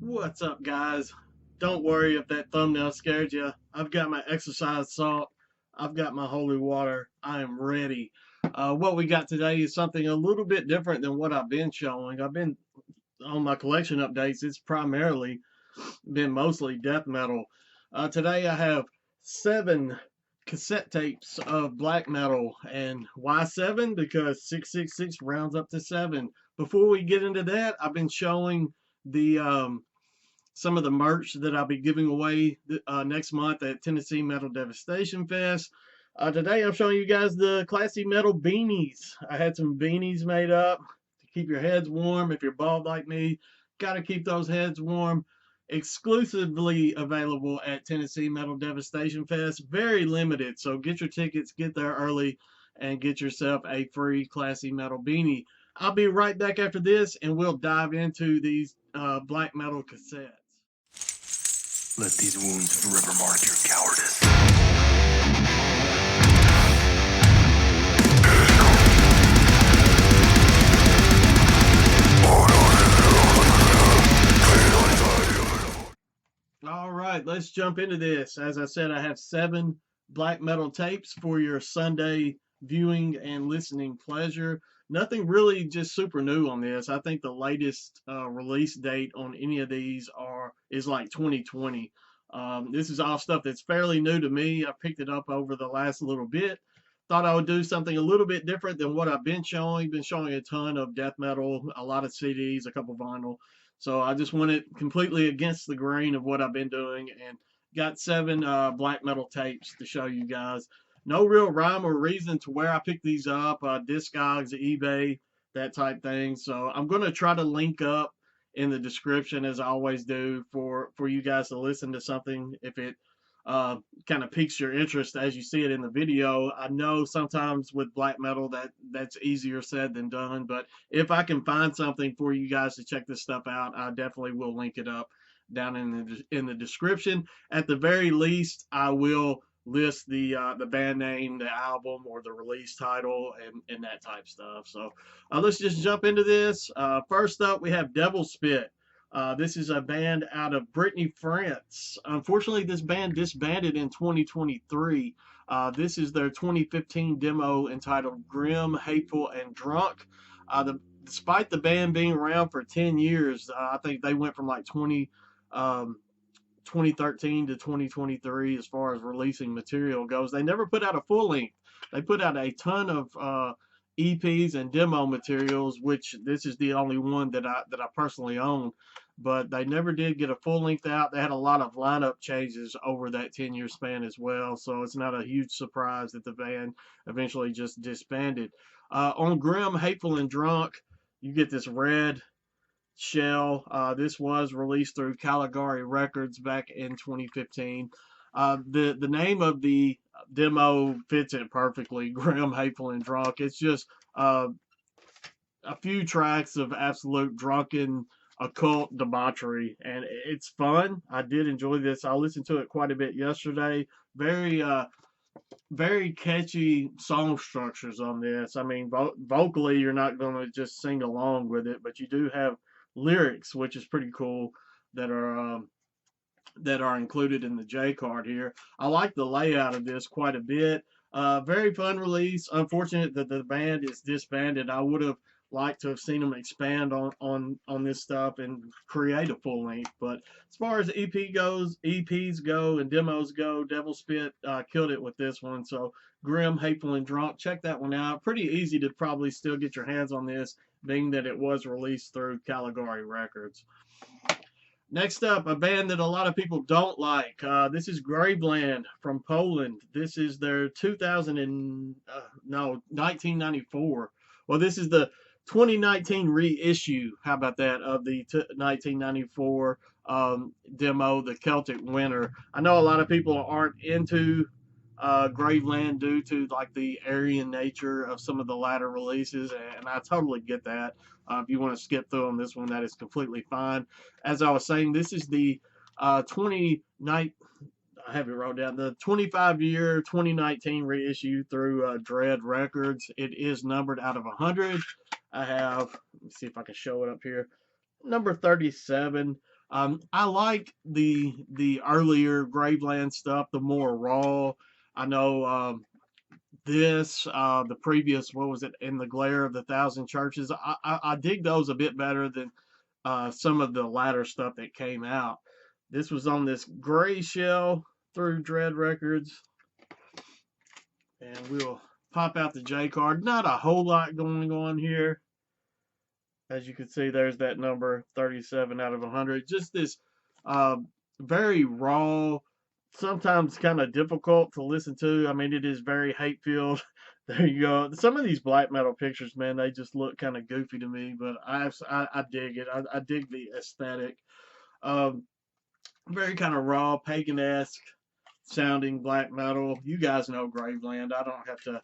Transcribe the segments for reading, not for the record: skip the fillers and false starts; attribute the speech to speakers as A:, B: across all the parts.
A: What's up, guys? Don't worry if that thumbnail scared you. I've got my exercise salt. I've got my holy water. I am ready. What we got today is something a little bit different than what I've been showing. I've been on my collection updates. It's primarily been mostly death metal. Today I have 7 cassette tapes of black metal. And why 7? Because 666 rounds up to 7. Before we get into that, I've been showing the some of the merch that I'll be giving away next month at Tennessee Metal Devastation Fest. Today I'm showing you guys the classy metal beanies. I had some beanies made up to keep your heads warm. If you're bald like me, got to keep those heads warm. Exclusively available at Tennessee Metal Devastation Fest. Very limited, so get your tickets, get there early, and get yourself a free classy metal beanie. I'll be right back after this, and we'll dive into these black metal cassettes.
B: Let these wounds forever mark your cowardice.
A: All right, let's jump into this. As I said, I have 7 black metal tapes for your Sunday viewing and listening pleasure. Nothing really just super new on this. I think the latest release date on any of these is like 2020. This is all stuff that's fairly new to me. I picked it up over the last little bit. Thought I would do something a little bit different than what I've been showing. Been showing a ton of death metal, a lot of CDs, a couple vinyl. So I just went it completely against the grain of what I've been doing and got 7 black metal tapes to show you guys. No real rhyme or reason to where I picked these up, Discogs, eBay, that type thing. So I'm going to try to link up in the description as I always do for you guys to listen to something if it kind of piques your interest as you see it in the video. I know sometimes with black metal that's easier said than done, but if I can find something for you guys to check this stuff out, I definitely will link it up down in the description. At the very least, I will list the band name, the album, or the release title, and that type stuff. So let's just jump into this. First up, we have Devilspit. This is a band out of Brittany, France. Unfortunately, this band disbanded in 2023. This is their 2015 demo entitled Grim, Hateful, and Drunk. Despite the band being around for 10 years, I think they went from like 2013 to 2023 as far as releasing material goes. They never put out a full length. They put out a ton of EPs and demo materials, which this is the only one that I personally own. But they never did get a full length out. They had a lot of lineup changes over that 10-year span as well. So it's not a huge surprise that the band eventually just disbanded. On Grim, Hateful, and Drunk, you get this red shell. This was released through Caligari Records back in 2015. The name of the demo fits it perfectly. Grim, Hateful, and Drunk. It's just a few tracks of absolute drunken occult debauchery, and it's fun. I did enjoy this. I listened to it quite a bit yesterday. Very catchy song structures on this. I mean, vocally, you're not going to just sing along with it, but you do have lyrics, which is pretty cool, that are included in the J card here. I like the layout of this quite a bit. Very fun release. Unfortunate that the band is disbanded. I would have liked to have seen them expand on this stuff and create a full length. But as far as EPs go, and demos go, Devilspit killed it with this one. So Grim, Hateful, and Drunk, check that one out. Pretty easy to probably still get your hands on this, being that it was released through Caligari Records. Next up, a band that a lot of people don't like. This is Graveland from Poland. This is their 1994. Well, this is the 2019 reissue. How about that, of the 1994 demo, the Celtic Winter. I know a lot of people aren't into Graveland due to like the Aryan nature of some of the latter releases, and I totally get that. If you want to skip through on this one, that is completely fine. As I was saying, this is the 29. I have it wrote down. The 25-year 2019 reissue through Dread Records. It is numbered out of 100. I have. Let me see if I can show it up here. Number 37. I like the earlier Graveland stuff, the more raw. I know the previous, what was it, In the Glare of the Thousand Churches. I dig those a bit better than some of the latter stuff that came out. This was on this gray shell through Dread Records, and we'll pop out the J card. Not a whole lot going on here. As you can see, there's that number, 37 out of 100. Just this uh, very raw, sometimes kind of difficult to listen to. I mean, it is very hate-filled. There you go. Some of these black metal pictures, man, they just look kind of goofy to me, but I dig it. I dig the aesthetic. Um, Very kind of raw, pagan-esque sounding black metal. You guys know Graveland. I don't have to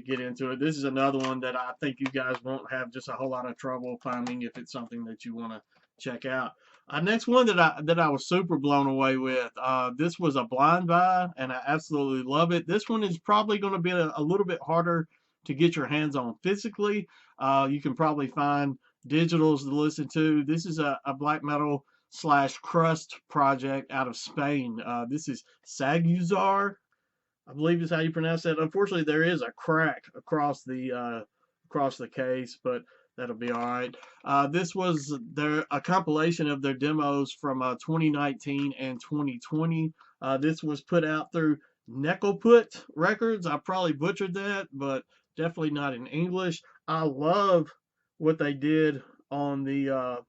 A: get into it. This is another one that I think you guys won't have just a whole lot of trouble finding if it's something that you want to check out. Next one that I was super blown away with. This was a blind buy, and I absolutely love it. This one is probably going to be a little bit harder to get your hands on physically. You can probably find digitals to listen to. This is a black metal / crust project out of Spain. This is Saguzar, I believe is how you pronounce that. Unfortunately, there is a crack across the case, but that'll be all right. This was a compilation of their demos from 2019 and 2020. This was put out through Neckelput Records. I probably butchered that, but definitely not in English. I love what they did on the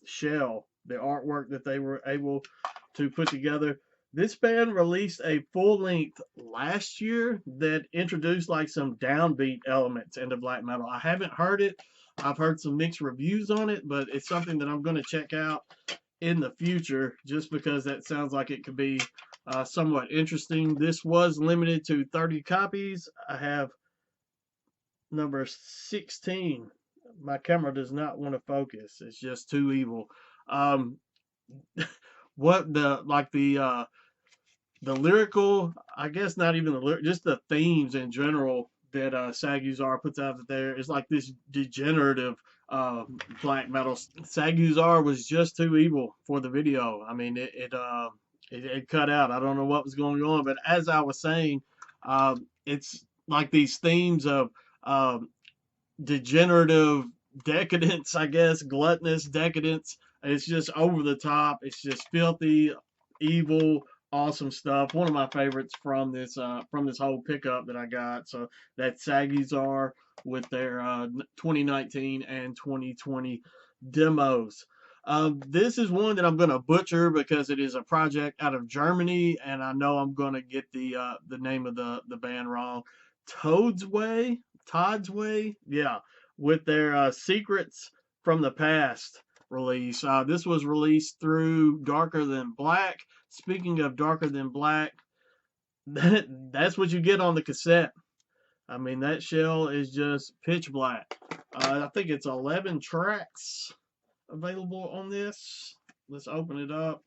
A: shell, the artwork that they were able to put together. This band released a full length last year that introduced like some downbeat elements into black metal. I haven't heard it. I've heard some mixed reviews on it, but it's something that I'm going to check out in the future just because that sounds like it could be somewhat interesting. This was limited to 30 copies. I have number 16. My camera does not want to focus. It's just too evil. What the lyrical, I guess not even the lyric, just the themes in general that Saguzar puts out there is like this degenerative black metal. Saguzar was just too evil for the video. I mean, it cut out. I don't know what was going on, but as I was saying, it's like these themes of degenerative decadence, I guess, gluttonous decadence. It's just over the top. It's just filthy, evil, awesome stuff. One of my favorites from this whole pickup that I got. So that's Saguzar with their 2019 and 2020 demos. This is one that I'm going to butcher because it is a project out of Germany, and I know I'm going to get the name of the band wrong. Todesweihe, yeah, with their Secrets from the Past release. This was released through Darker Than Black. Speaking of Darker Than Black, that's what you get on the cassette. I mean, that shell is just pitch black. I think it's 11 tracks available on this. Let's open it up.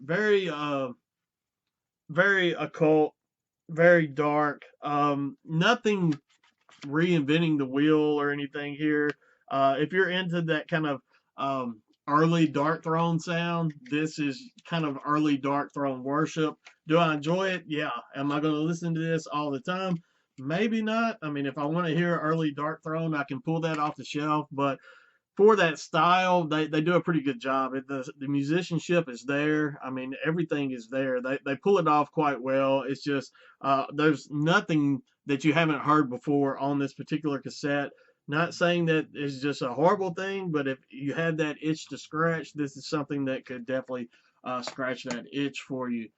A: Very very occult, very dark. Nothing reinventing the wheel or anything here. If you're into that kind of early Dark Throne sound, this is kind of early Dark Throne worship. Do I enjoy it? Yeah. Am I going to listen to this all the time? Maybe not. I mean, if I want to hear early Dark Throne, I can pull that off the shelf. But for that style, they do a pretty good job. The musicianship is there. I mean, everything is there. They pull it off quite well. It's just there's nothing that you haven't heard before on this particular cassette. Not saying that it's just a horrible thing, but if you had that itch to scratch, this is something that could definitely scratch that itch for you.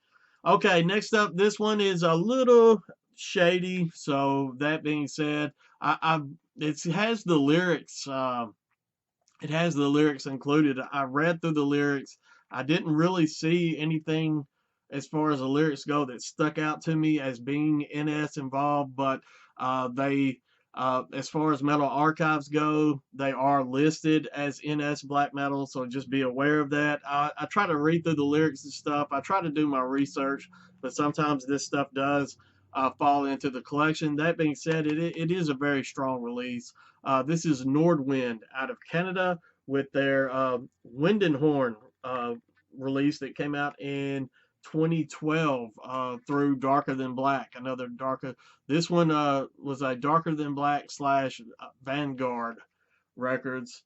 A: Okay, next up, this one is a little shady. So that being said, it has the lyrics. It has the lyrics included. I read through the lyrics. I didn't really see anything as far as the lyrics go that stuck out to me as being NS involved, but as far as metal archives go, they are listed as NS black metal, so just be aware of that. I try to read through the lyrics and stuff. I try to do my research, but sometimes this stuff does fall into the collection. That being said, it is a very strong release. This is Nordwind out of Canada with their Wendehorn release that came out in 2012 through Darker Than Black. Another darker. This one was a Darker Than Black slash Vanguard Records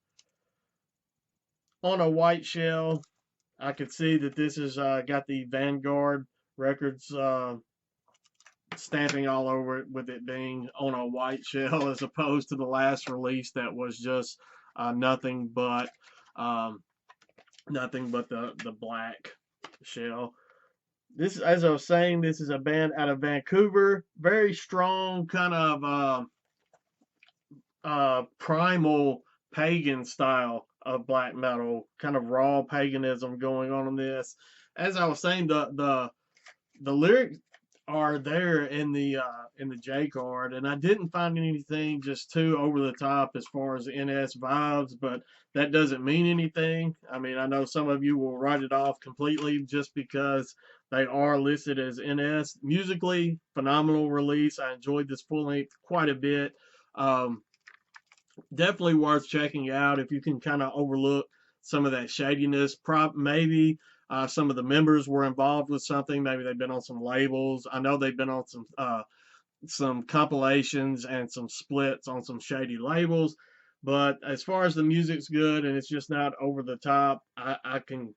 A: on a white shell. I could see that this has got the Vanguard Records stamping all over it, with it being on a white shell as opposed to the last release that was just nothing but the black shell. This, as I was saying, this is a band out of Vancouver. Very strong kind of primal pagan style of black metal, kind of raw paganism going on in this. As I was saying, the lyrics are there in the J card, and I didn't find anything just too over the top as far as NS vibes, but that doesn't mean anything. I mean, I know some of you will write it off completely just because they are listed as NS. Musically, phenomenal release. I enjoyed this full length quite a bit. Definitely worth checking out if you can kind of overlook some of that shadiness. Maybe some of the members were involved with something. Maybe they've been on some labels. I know they've been on some compilations and some splits on some shady labels. But as far as the music's good and it's just not over the top, I can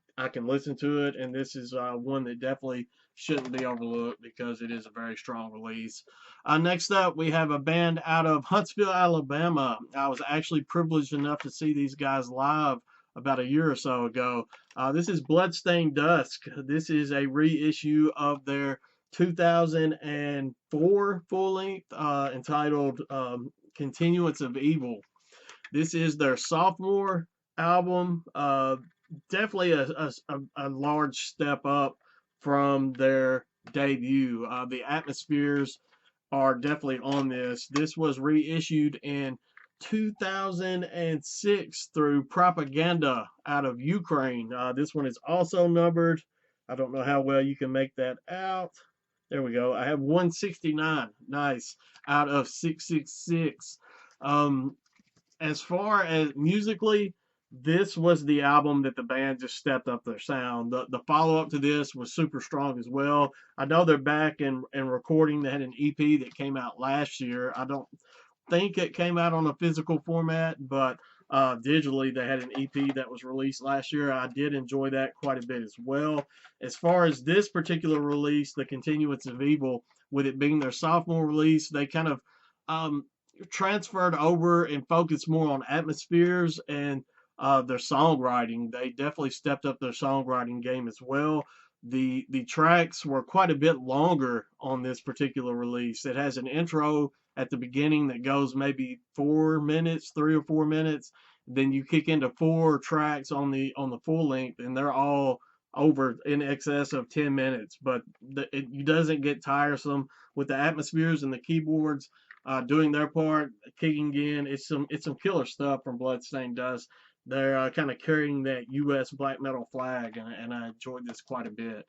A: listen to it. And this is one that definitely shouldn't be overlooked because it is a very strong release. Next up, we have a band out of Huntsville, Alabama. I was actually privileged enough to see these guys live about a year or so ago. This is Bloodstained Dusk. This is a reissue of their 2004 full length entitled Continuance of Evil. This is their sophomore album. Definitely a large step up from their debut. The atmospheres are definitely on this. This was reissued in 2006 through Propaganda out of Ukraine. This one is also numbered. I don't know how well you can make that out. There we go. I have 169. Nice. Out of 666. As far as musically, this was the album that the band just stepped up their sound. The follow up to this was super strong as well. I know they're back and recording. They had an EP that came out last year. I don't think it came out on a physical format, but digitally they had an EP that was released last year. I did enjoy that quite a bit as well. As far as this particular release, The Continuance of Evil, with it being their sophomore release, they kind of transferred over and focused more on atmospheres and their songwriting. They definitely stepped up their songwriting game as well. The tracks were quite a bit longer on this particular release. It has an intro at the beginning that goes maybe 4 minutes, 3 or 4 minutes. Then you kick into 4 tracks on the full length, and they're all over in excess of 10 minutes. But it doesn't get tiresome with the atmospheres and the keyboards doing their part, kicking in. It's some killer stuff from Bloodstained Dust. They're kind of carrying that U.S. black metal flag, and I enjoyed this quite a bit.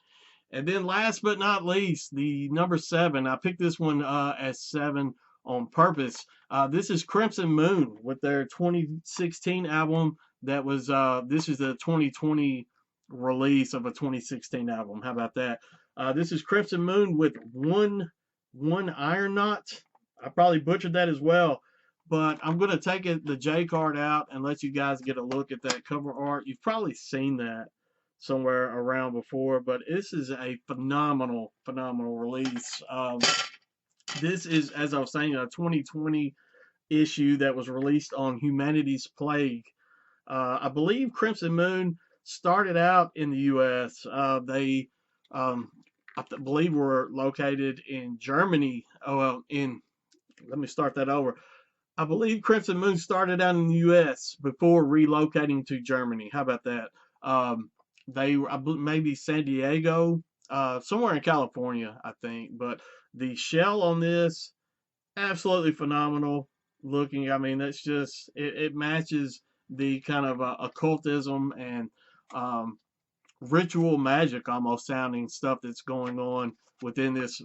A: And then last but not least, the number 7. I picked this one as 7 on purpose. This is Crimson Moon with their 2016 album. This is the 2020 release of a 2016 album. How about that? This is Crimson Moon with Oneironaut. I probably butchered that as well, but I'm going to take the J card out and let you guys get a look at that cover art. You've probably seen that somewhere around before, but this is a phenomenal release. This is, as I was saying, a 2020 issue that was released on Humanity's Plague. I believe Crimson Moon started out in the U.S. They, I believe, were located in Germany. Let me start that over. I believe Crimson Moon started out in the U.S. before relocating to Germany. How about that? They maybe San Diego, somewhere in California, I think. But the shell on this, absolutely phenomenal looking. I mean, that's just it matches the kind of occultism and ritual magic almost sounding stuff that's going on within this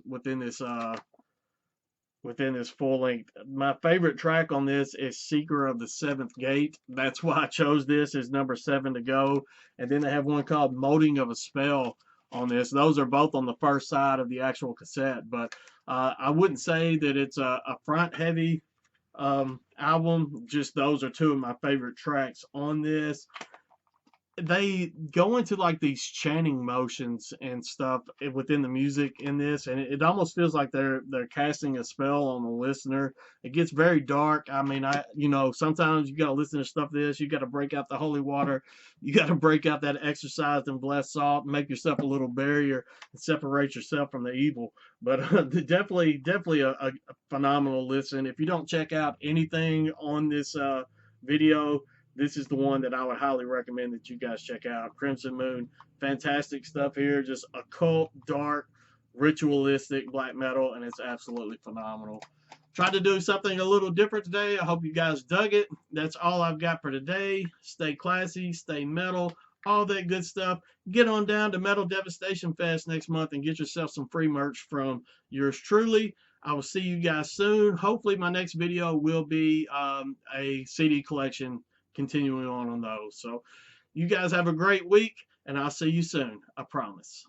A: within this full length. My favorite track on this is Seeker of the Seventh Gate. That's why I chose this as number 7 to go. And then they have one called Molding of a Spell on this. Those are both on the first side of the actual cassette, but I wouldn't say that it's a front heavy album. Just those are two of my favorite tracks on this. They go into like these chanting motions and stuff within the music in this, and it almost feels like they're casting a spell on the listener. It gets very dark. I mean, sometimes you got to listen to stuff this. You got to break out the holy water. You got to break out that exorcised and blessed salt, and make yourself a little barrier and separate yourself from the evil. But definitely a phenomenal listen. If you don't check out anything on this video, this is the one that I would highly recommend that you guys check out. Crimson Moon, fantastic stuff here. Just occult, dark, ritualistic black metal, and it's absolutely phenomenal. Tried to do something a little different today. I hope you guys dug it. That's all I've got for today. Stay classy, stay metal, all that good stuff. Get on down to Metal Devastation Fest next month and get yourself some free merch from yours truly. I will see you guys soon. Hopefully my next video will be a CD collection continuing on those. So you guys have a great week, and I'll see you soon. I promise.